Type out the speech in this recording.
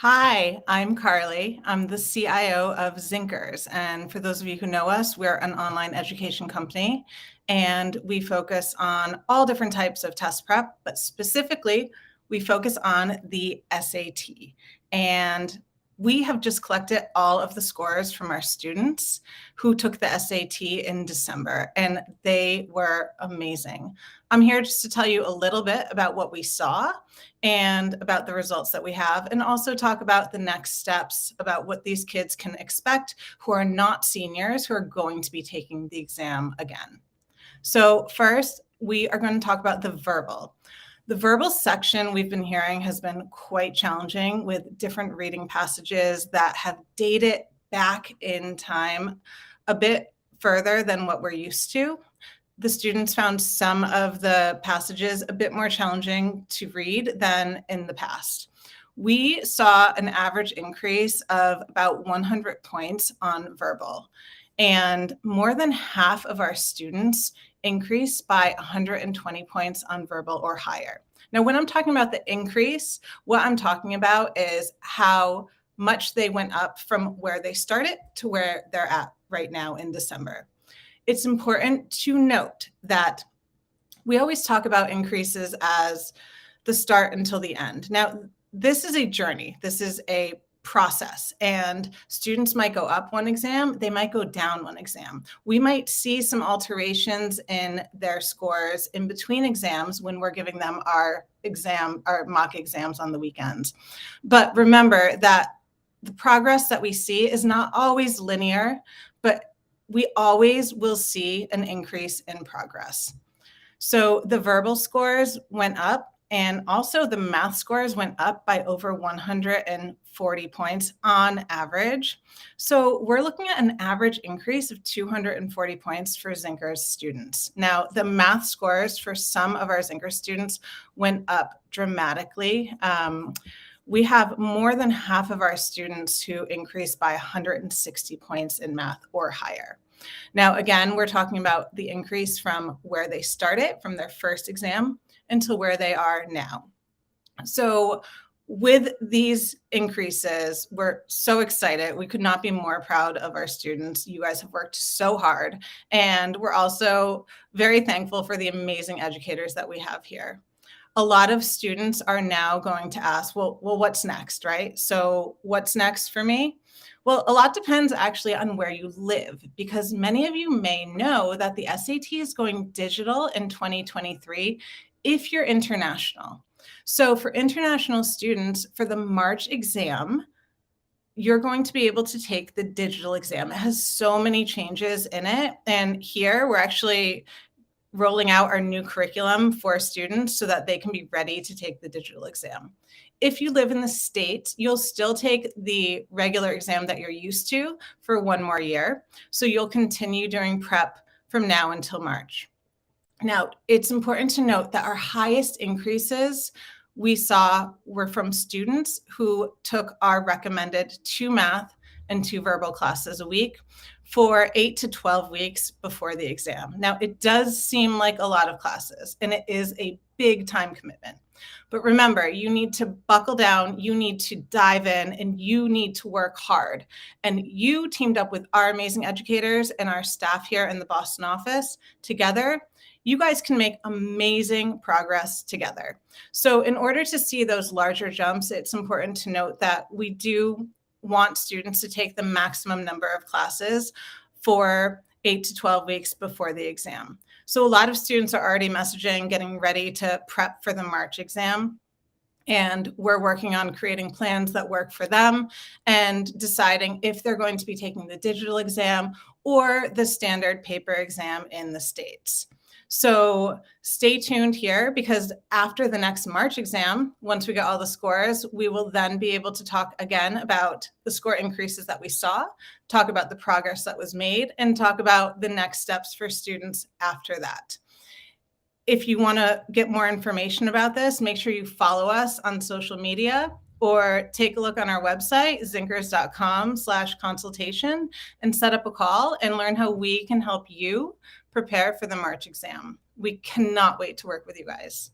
Hi, I'm Carly. I'm the CIO of Zinkerz. And for those of you who know us, we're an online education company and we focus on all different types of test prep, but specifically, we focus on the SAT. And we have just collected all of the scores from our students who took the SAT in December, and they were amazing. I'm here just to tell you a little bit about what we saw and about the results that we have, and also talk about the next steps about what these kids can expect who are not seniors who are going to be taking the exam again. So first, we are going to talk about the verbal. The verbal section we've been hearing has been quite challenging with different reading passages that have dated back in time a bit further than what we're used to. The students found some of the passages a bit more challenging to read than in the past. We saw an average increase of about 100 points on verbal, and more than half of our students increased by 120 points on verbal or higher. Now, when I'm talking about the increase, what I'm talking about is how much they went up from where they started to where they're at right now in December. It's important to note that we always talk about increases as the start until the end. Now, this is a journey. This is a process, and students might go up one exam, they might go down one exam. We might see some alterations in their scores in between exams when we're giving them our mock exams on the weekends. But remember that the progress that we see is not always linear, but we always will see an increase in progress. So the verbal scores went up, and also the math scores went up by over 140 points on average. So we're looking at an average increase of 240 points for Zinkerz students. Now, the math scores for some of our Zinkerz students went up dramatically. We have more than half of our students who increased by 160 points in math or higher. Now, again, we're talking about the increase from where they started, from their first exam, until where they are now. So with these increases, we're so excited. We could not be more proud of our students. You guys have worked so hard. And we're also very thankful for the amazing educators that we have here. A lot of students are now going to ask, well, what's next, right? So what's next for me? Well, a lot depends actually on where you live, because many of you may know that the SAT is going digital in 2023 if you're international. So for international students, for the March exam, you're going to be able to take the digital exam. It has so many changes in it. And here we're actually rolling out our new curriculum for students so that they can be ready to take the digital exam. If you live in the States, you'll still take the regular exam that you're used to for one more year. So you'll continue doing prep from now until March. Now, it's important to note that our highest increases we saw were from students who took our recommended 2 math and 2 verbal classes a week for 8 to 12 weeks before the exam. Now, it does seem like a lot of classes, and it is a big time commitment. But remember, you need to buckle down, you need to dive in, and you need to work hard. And you teamed up with our amazing educators and our staff here in the Boston office together. You guys can make amazing progress together. So in order to see those larger jumps, it's important to note that we do want students to take the maximum number of classes for 8 to 12 weeks before the exam. So a lot of students are already messaging, getting ready to prep for the March exam. And we're working on creating plans that work for them and deciding if they're going to be taking the digital exam or the standard paper exam in the States. So stay tuned here, because after the next March exam, once we get all the scores, we will then be able to talk again about the score increases that we saw, talk about the progress that was made, and talk about the next steps for students after that. If you want to get more information about this, make sure you follow us on social media or take a look on our website, zinkerz.com/consultation, and set up a call and learn how we can help you prepare for the March exam. We cannot wait to work with you guys.